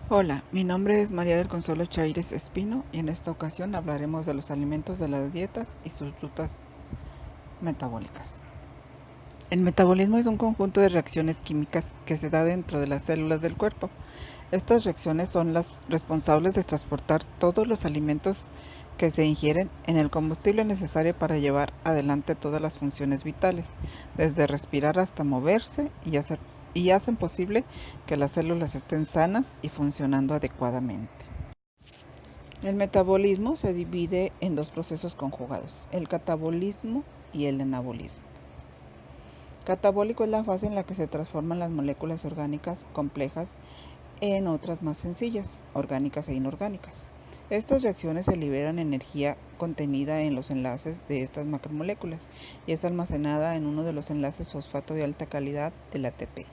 Hola, mi nombre es María del Consuelo Chaires Espino y en esta ocasión hablaremos de los alimentos de las dietas y sus rutas metabólicas. El metabolismo es un conjunto de reacciones químicas que se da dentro de las células del cuerpo. Estas reacciones son las responsables de transportar todos los alimentos que se ingieren en el combustible necesario para llevar adelante todas las funciones vitales, desde respirar hasta moverse y hacen posible que las células estén sanas y funcionando adecuadamente. El metabolismo se divide en dos procesos conjugados, el catabolismo y el anabolismo. Catabólico es la fase en la que se transforman las moléculas orgánicas complejas en otras más sencillas, orgánicas e inorgánicas. Estas reacciones se liberan energía contenida en los enlaces de estas macromoléculas y es almacenada en uno de los enlaces fosfato de alta calidad del ATP.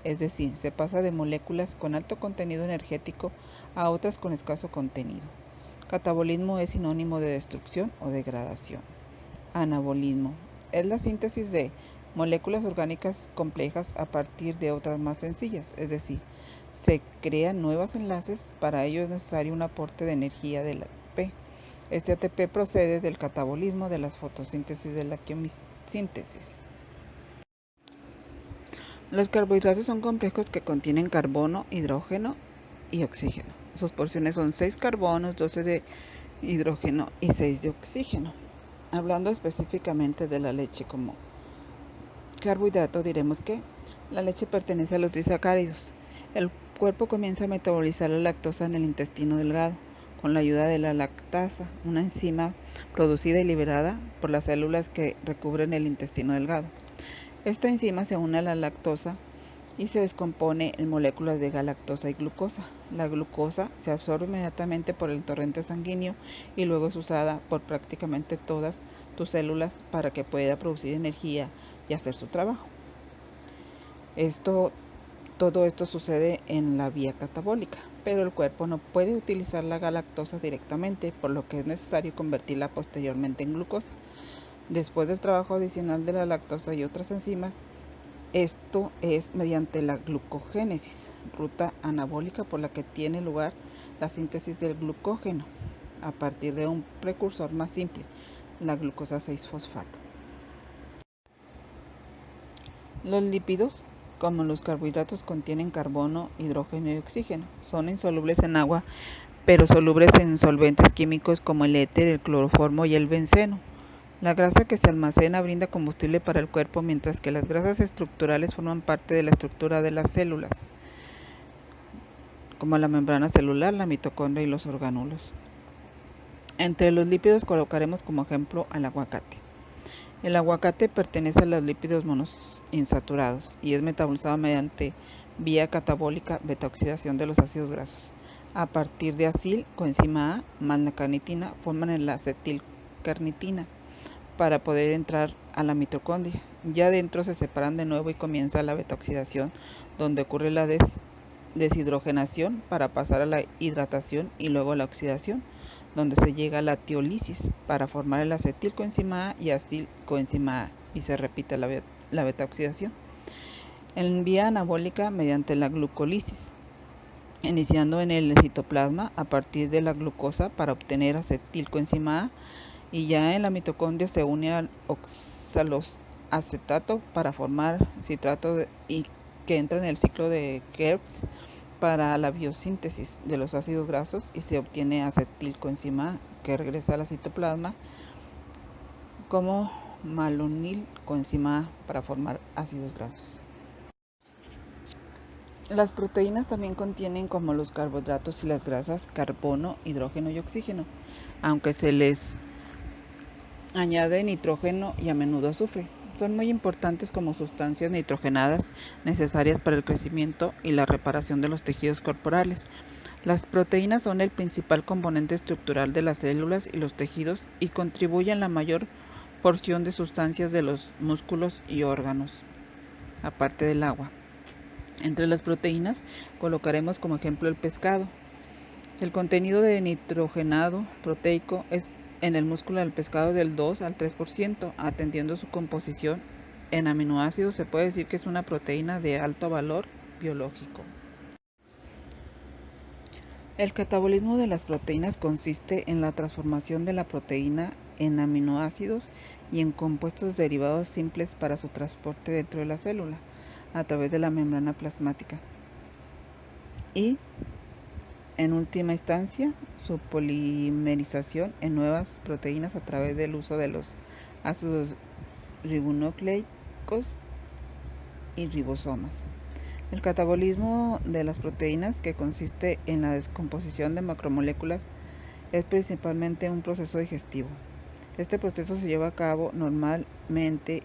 Es decir, se pasa de moléculas con alto contenido energético a otras con escaso contenido. Catabolismo es sinónimo de destrucción o degradación. Anabolismo es la síntesis de moléculas orgánicas complejas a partir de otras más sencillas, es decir, se crean nuevos enlaces, para ello es necesario un aporte de energía del ATP. Este ATP procede del catabolismo de las fotosíntesis de la quiosíntesis. Los carbohidratos son complejos que contienen carbono, hidrógeno y oxígeno. Sus porciones son 6 carbonos, 12 de hidrógeno y 6 de oxígeno. Hablando específicamente de la leche como carbohidrato, diremos que la leche pertenece a los disacáridos. El cuerpo comienza a metabolizar la lactosa en el intestino delgado con la ayuda de la lactasa, una enzima producida y liberada por las células que recubren el intestino delgado. Esta enzima se une a la lactosa y se descompone en moléculas de galactosa y glucosa. La glucosa se absorbe inmediatamente por el torrente sanguíneo y luego es usada por prácticamente todas tus células para que pueda producir energía y hacer su trabajo. Todo esto sucede en la vía catabólica, pero el cuerpo no puede utilizar la galactosa directamente, por lo que es necesario convertirla posteriormente en glucosa. Después del trabajo adicional de la lactosa y otras enzimas, esto es mediante la glucogénesis, ruta anabólica por la que tiene lugar la síntesis del glucógeno a partir de un precursor más simple, la glucosa 6-fosfato. Los lípidos, como los carbohidratos, contienen carbono, hidrógeno y oxígeno. Son insolubles en agua, pero solubles en solventes químicos como el éter, el cloroformo y el benceno. La grasa que se almacena brinda combustible para el cuerpo, mientras que las grasas estructurales forman parte de la estructura de las células, como la membrana celular, la mitocondria y los orgánulos. Entre los lípidos colocaremos como ejemplo al aguacate. El aguacate pertenece a los lípidos monoinsaturados y es metabolizado mediante vía catabólica, beta-oxidación de los ácidos grasos. A partir de acil, coenzima A más la carnitina forman la acetilcarnitina para poder entrar a la mitocondria. Ya dentro se separan de nuevo y comienza la beta-oxidación, donde ocurre la deshidrogenación para pasar a la hidratación y luego la oxidación, donde se llega a la tiólisis para formar el acetilcoenzima A y acilcoenzima A y se repite la beta-oxidación. En vía anabólica mediante la glucólisis, iniciando en el citoplasma a partir de la glucosa para obtener acetilcoenzima A y ya en la mitocondria se une al oxaloacetato para formar citrato y que entra en el ciclo de Krebs para la biosíntesis de los ácidos grasos y se obtiene acetilcoenzima A que regresa al citoplasma como malonilcoenzima A para formar ácidos grasos. Las proteínas también contienen, como los carbohidratos y las grasas, carbono, hidrógeno y oxígeno, aunque se les añade nitrógeno y a menudo azufre. Son muy importantes como sustancias nitrogenadas necesarias para el crecimiento y la reparación de los tejidos corporales. Las proteínas son el principal componente estructural de las células y los tejidos y contribuyen la mayor porción de sustancias de los músculos y órganos, aparte del agua. Entre las proteínas colocaremos como ejemplo el pescado. El contenido de nitrogenado proteico es en el músculo del pescado del 2 al 3%, atendiendo su composición en aminoácidos, se puede decir que es una proteína de alto valor biológico. El catabolismo de las proteínas consiste en la transformación de la proteína en aminoácidos y en compuestos derivados simples para su transporte dentro de la célula a través de la membrana plasmática y, en última instancia, su polimerización en nuevas proteínas a través del uso de los ácidos ribonucleicos y ribosomas. El catabolismo de las proteínas, que consiste en la descomposición de macromoléculas, es principalmente un proceso digestivo. Este proceso se lleva a cabo normalmente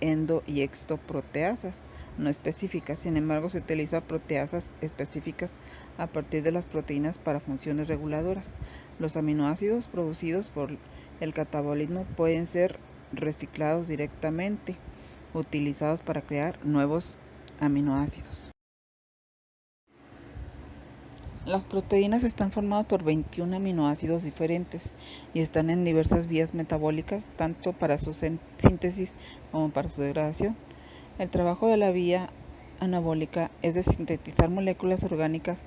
endo y exoproteasas no específicas. Sin embargo, se utilizan proteasas específicas a partir de las proteínas para funciones reguladoras. Los aminoácidos producidos por el catabolismo pueden ser reciclados directamente, utilizados para crear nuevos aminoácidos. Las proteínas están formadas por 21 aminoácidos diferentes y están en diversas vías metabólicas, tanto para su síntesis como para su degradación. El trabajo de la vía anabólica es de sintetizar moléculas orgánicas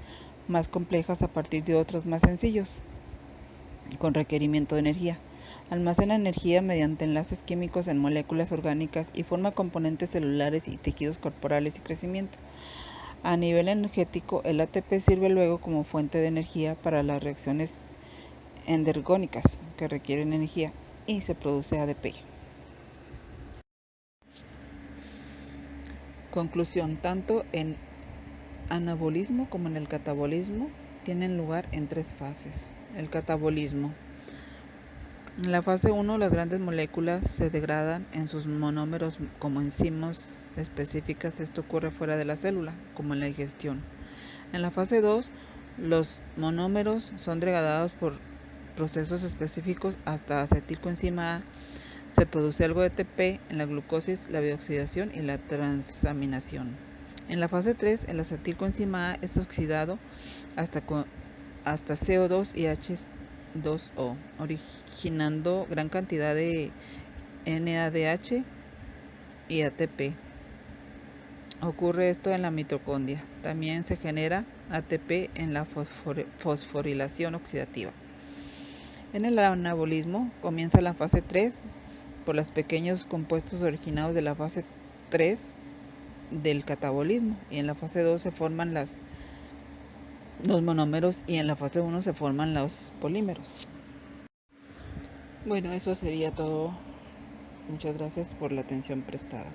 más complejas a partir de otros más sencillos, con requerimiento de energía. Almacena energía mediante enlaces químicos en moléculas orgánicas y forma componentes celulares y tejidos corporales y crecimiento. A nivel energético, el ATP sirve luego como fuente de energía para las reacciones endergónicas que requieren energía y se produce ADP. Conclusión: tanto en anabolismo como en el catabolismo tienen lugar en 3 fases. El catabolismo. En la fase 1, las grandes moléculas se degradan en sus monómeros como enzimas específicas. Esto ocurre fuera de la célula, como en la digestión. En la fase 2, los monómeros son degradados por procesos específicos hasta acetilcoenzima A. Se produce algo de ATP en la glucosis, la bioxidación y la transaminación. En la fase 3, el acetilcoenzima A es oxidado hasta CO2 y H2O, originando gran cantidad de NADH y ATP. Ocurre esto en la mitocondria. También se genera ATP en la fosforilación oxidativa. En el anabolismo comienza la fase 3 por los pequeños compuestos originados de la fase 3 del catabolismo, y en la fase 2 se forman los monómeros y en la fase 1 se forman los polímeros. Bueno, eso sería todo. Muchas gracias por la atención prestada.